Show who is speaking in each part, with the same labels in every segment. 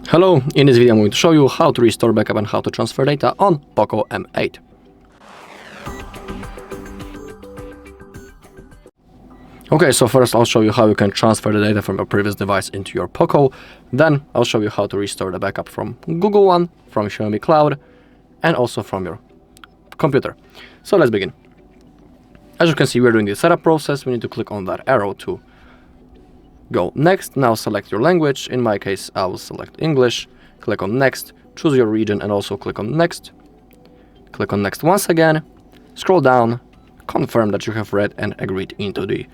Speaker 1: Hello, in this video I'm going to show you how to restore backup and how to transfer data on POCO M8. Okay, so first I'll show you how you can transfer the data from your previous device into your POCO. Then I'll show you how to restore the backup from Google One, from Xiaomi Cloud, and also from your computer. So let's begin. As you can see, we're doing the setup process. We need to click on that arrow to go next. Now select your language. In my case, I will select English. Click on next, choose your region and also click on next. Click on next once again. Scroll down, confirm that you have read and agreed into the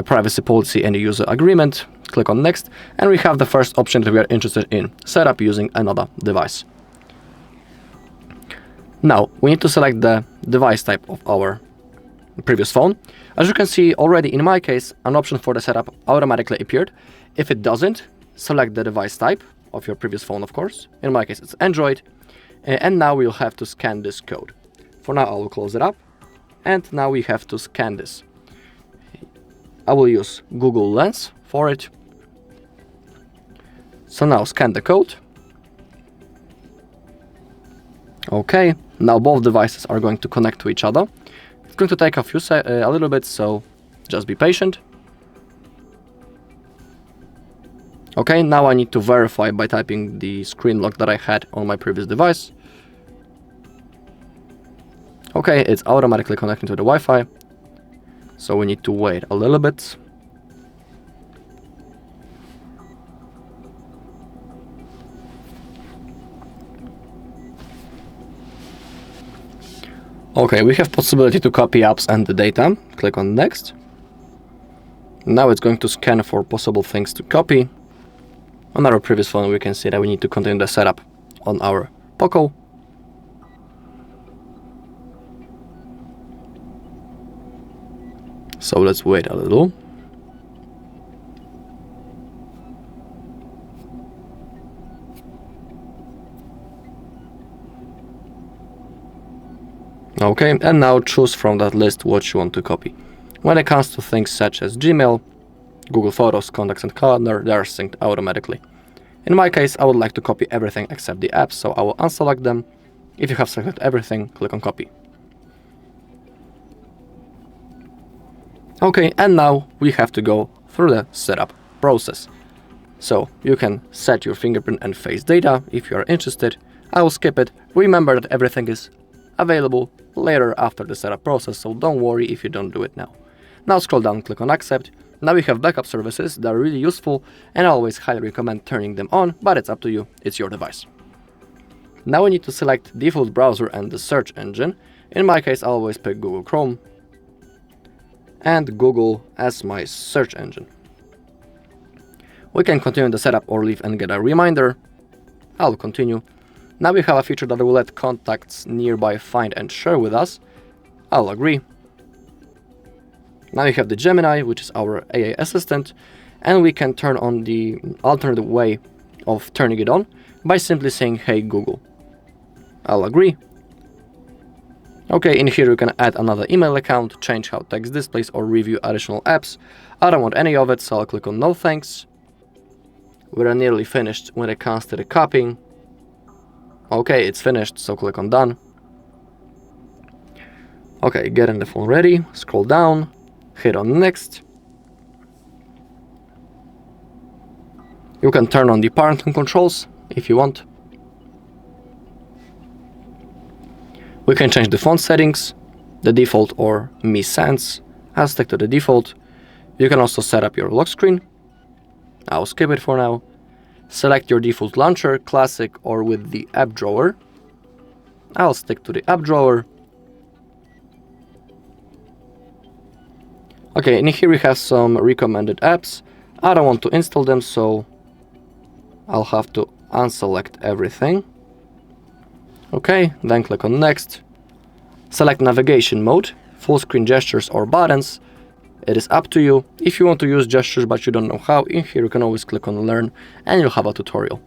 Speaker 1: privacy policy and the user agreement. Click on next, and we have the first option that we are interested in, setup using another device. Now we need to select the device type of our previous phone. As you can see already, in my case, an option for the setup automatically appeared. If it doesn't, select the device type of your previous phone, of course. In my case, it's Android. And now we'll have to scan this code. For now, I will close it up. And now we have to scan this. I will use Google Lens for it. So now scan the code. Okay, now both devices are going to connect to each other. It's going to take a little bit, so just be patient. Okay, now I need to verify by typing the screen lock that I had on my previous device. Okay, it's automatically connecting to the Wi-Fi, so we need to wait a little bit. Okay, we have possibility to copy apps and the data. Click on next. Now it's going to scan for possible things to copy. On our previous phone, we can see that we need to continue the setup on our POCO. So let's wait a little. Okay, and now choose from that list what you want to copy. When it comes to things such as Gmail, Google Photos, Contacts and Calendar, they are synced automatically. In my case, I would like to copy everything except the apps, so I will unselect them. If you have selected everything, click on copy. Okay, and now we have to go through the setup process. So you can set your fingerprint and face data if you are interested. I will skip it. Remember that everything is available later after the setup process, so don't worry if you don't do it now. Now scroll down, click on accept. Now we have backup services that are really useful, and I always highly recommend turning them on, but it's up to you, it's your device. Now we need to select default browser and the search engine. In my case, I always pick Google Chrome and Google as my search engine. We can continue the setup or leave and get a reminder. I'll continue. Now we have a feature that will let contacts nearby find and share with us. I'll agree. Now we have the Gemini, which is our AI assistant, and we can turn on the alternative way of turning it on by simply saying, "Hey Google." I'll agree. Okay, in here you can add another email account, change how text displays or review additional apps. I don't want any of it, so I'll click on no thanks. We're nearly finished when it comes to the copying. Okay, it's finished, so click on done. Okay, getting the phone ready, scroll down, hit on next. You can turn on the parenting controls if you want. We can change the font settings, the default or Mi Sans. I'll stick to the default. You can also set up your lock screen. I'll skip it for now. Select your default launcher, classic or with the app drawer. I'll stick to the app drawer. Okay, in here we have some recommended apps. I don't want to install them, so I'll have to unselect everything. Okay, then click on next. Select navigation mode, full screen gestures or buttons. It is up to you. If you want to use gestures but you don't know how, in here you can always click on learn and you'll have a tutorial.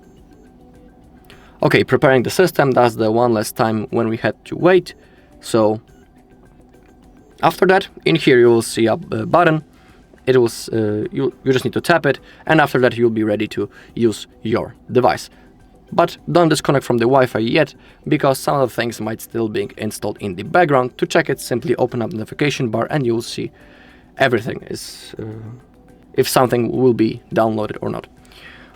Speaker 1: Okay, preparing the system, that's the one last time when we had to wait. So after that, in here you will see a button it was you just need to tap it, and after that you'll be ready to use your device. But don't disconnect from the Wi-Fi yet, because some of the things might still be installed in the background. To check it, simply open up the notification bar and you'll see everything is if something will be downloaded or not.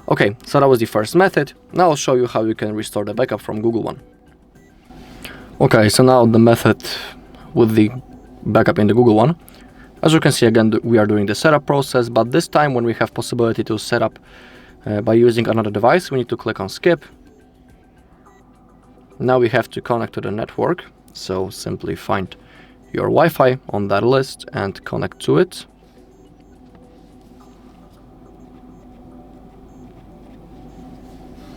Speaker 1: Okay, so that was the first method. Now I'll show you how you can restore the backup from Google One. Okay, so now the method with the backup in the Google One. As you can see, again, we are doing the setup process, but this time when we have possibility to set up by using another device, we need to click on skip. Now we have to connect to the network, so simply find your Wi-Fi on that list and connect to it.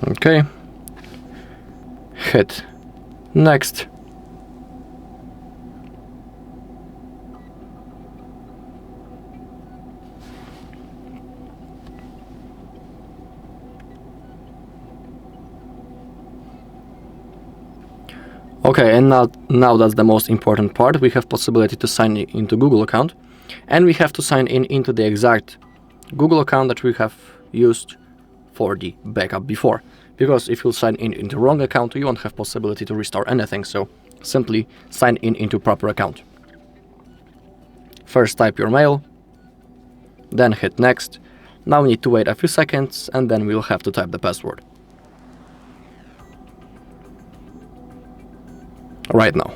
Speaker 1: Okay, hit next. Okay, and now that's the most important part. We have possibility to sign into Google account, and we have to sign in into the exact Google account that we have used for the backup before. Because if you sign in into wrong account, you won't have possibility to restore anything, so simply sign in into proper account. First type your mail, then hit next. Now we need to wait a few seconds, and then we'll have to type the password. Right now.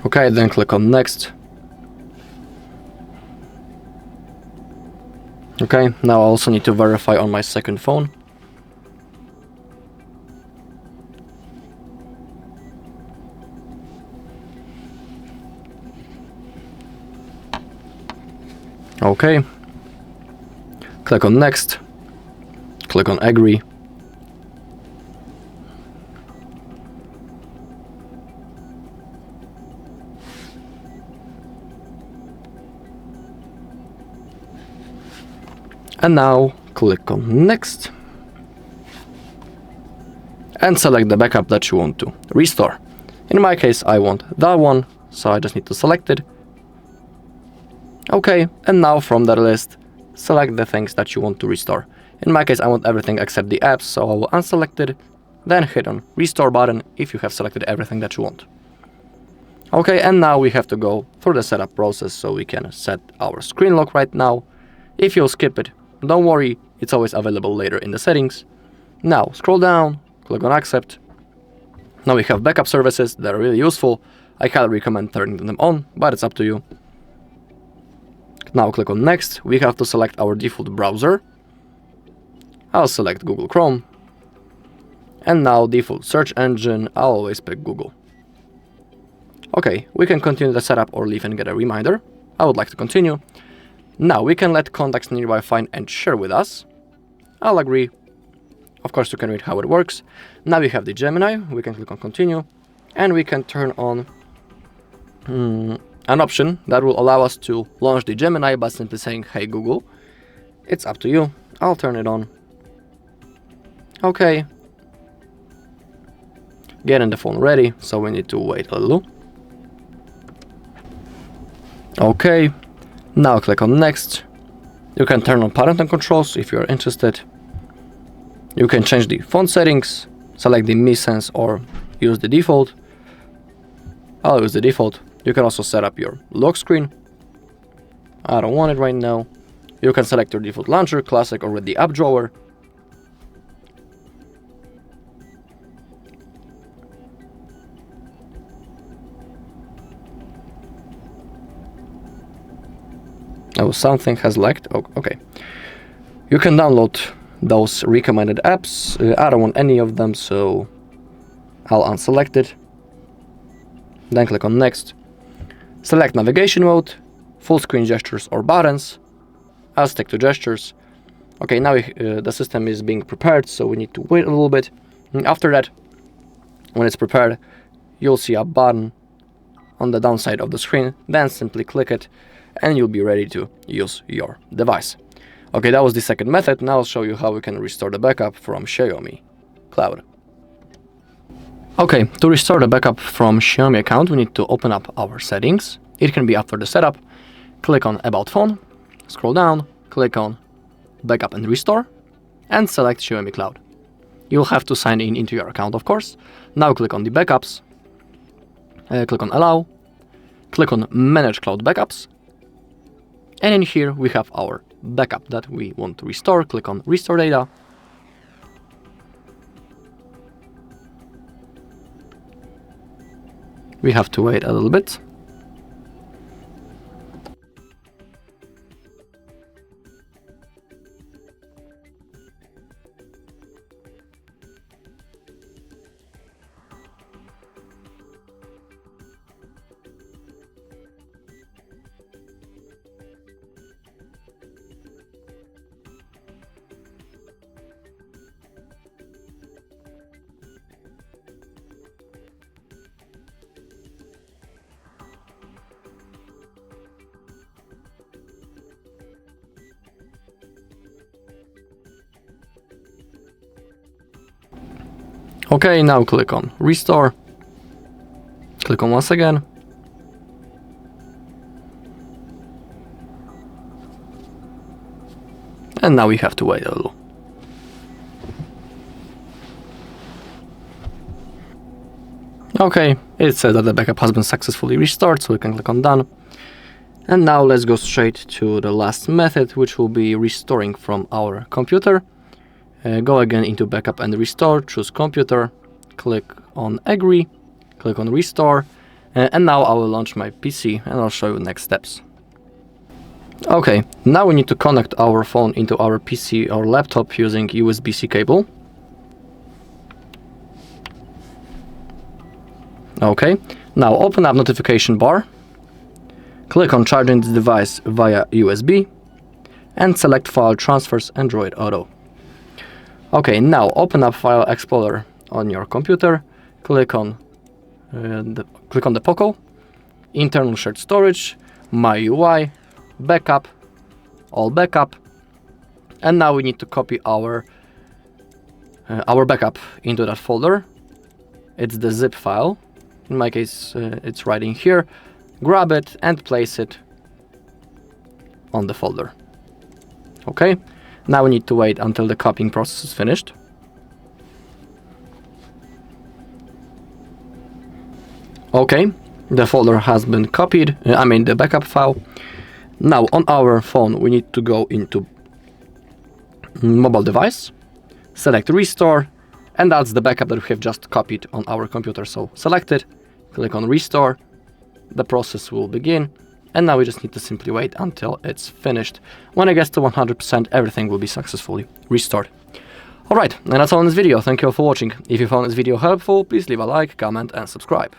Speaker 1: Okay, then click on next. Okay, now I also need to verify on my second phone. Okay, click on next. Click on agree. And now click on next. And select the backup that you want to restore. In my case, I want that one, so I just need to select it. Okay, and now from that list, select the things that you want to restore. In my case, I want everything except the apps, so I will unselect it, then hit on restore button if you have selected everything that you want. Okay, and now we have to go through the setup process, so we can set our screen lock right now. If you'll skip it, don't worry, it's always available later in the settings. Now scroll down, click on accept. Now we have backup services that are really useful. I highly recommend turning them on, but it's up to you. Now click on next. We have to select our default browser. I'll select Google Chrome. And now default search engine, I'll always pick Google. Okay, we can continue the setup or leave and get a reminder. I would like to continue. Now we can let contacts nearby find and share with us. I'll agree. Of course, you can read how it works. Now we have the Gemini. We can click on continue. And we can turn on an option that will allow us to launch the Gemini by simply saying, hey Google. It's up to you. I'll turn it on. Okay. Getting the phone ready, so we need to wait a little. Okay. Now click on next. You can turn on parental controls if you're interested. You can change the font settings, select the Mi Sense or use the default. I'll use the default. You can also set up your lock screen. I don't want it right now. You can select your default launcher, classic or with the app drawer. Oh, something has lagged. Oh, okay. You can download those recommended apps. I don't want any of them, so I'll unselect it. Then click on next. Select navigation mode, full screen gestures or buttons. I'll stick to gestures. Okay, now the system is being prepared, so we need to wait a little bit. And after that, when it's prepared, you'll see a button on the downside of the screen. Then simply click it and you'll be ready to use your device. Okay, that was the second method. Now I'll show you how we can restore the backup from Xiaomi Cloud. Okay, to restore the backup from Xiaomi account, we need to open up our settings. It can be after the setup. Click on About Phone, scroll down, click on Backup and Restore, and select Xiaomi Cloud. You'll have to sign in into your account, of course. Now click on the backups, click on Allow, click on Manage Cloud Backups, and in here we have our backup that we want to restore. Click on Restore Data. We have to wait a little bit. Okay, now click on Restore. Click on once again. And now we have to wait a little. Okay, it says that the backup has been successfully restored, so we can click on Done. And now let's go straight to the last method, which will be restoring from our computer. Go again into Backup and Restore, choose Computer, click on Agree, click on Restore, and now I will launch my PC and I'll show you next steps. Okay, now we need to connect our phone into our PC or laptop using USB-C cable. Okay, now open up notification bar, click on charging the device via USB, and select File Transfers Android Auto. Okay, now open up File Explorer on your computer, click on the POCO, Internal Shared Storage, My UI, Backup, All Backup, and now we need to copy our backup into that folder. It's the zip file. In my case, it's right in here. Grab it and place it on the folder. Okay. Now we need to wait until the copying process is finished. Okay, the folder has been copied, the backup file. Now on our phone we need to go into mobile device, select Restore, and that's the backup that we have just copied on our computer. So select it, click on Restore, the process will begin. And now we just need to simply wait until it's finished. When it gets to 100%, everything will be successfully restored. Alright, and that's all in this video. Thank you all for watching. If you found this video helpful, please leave a like, comment and subscribe.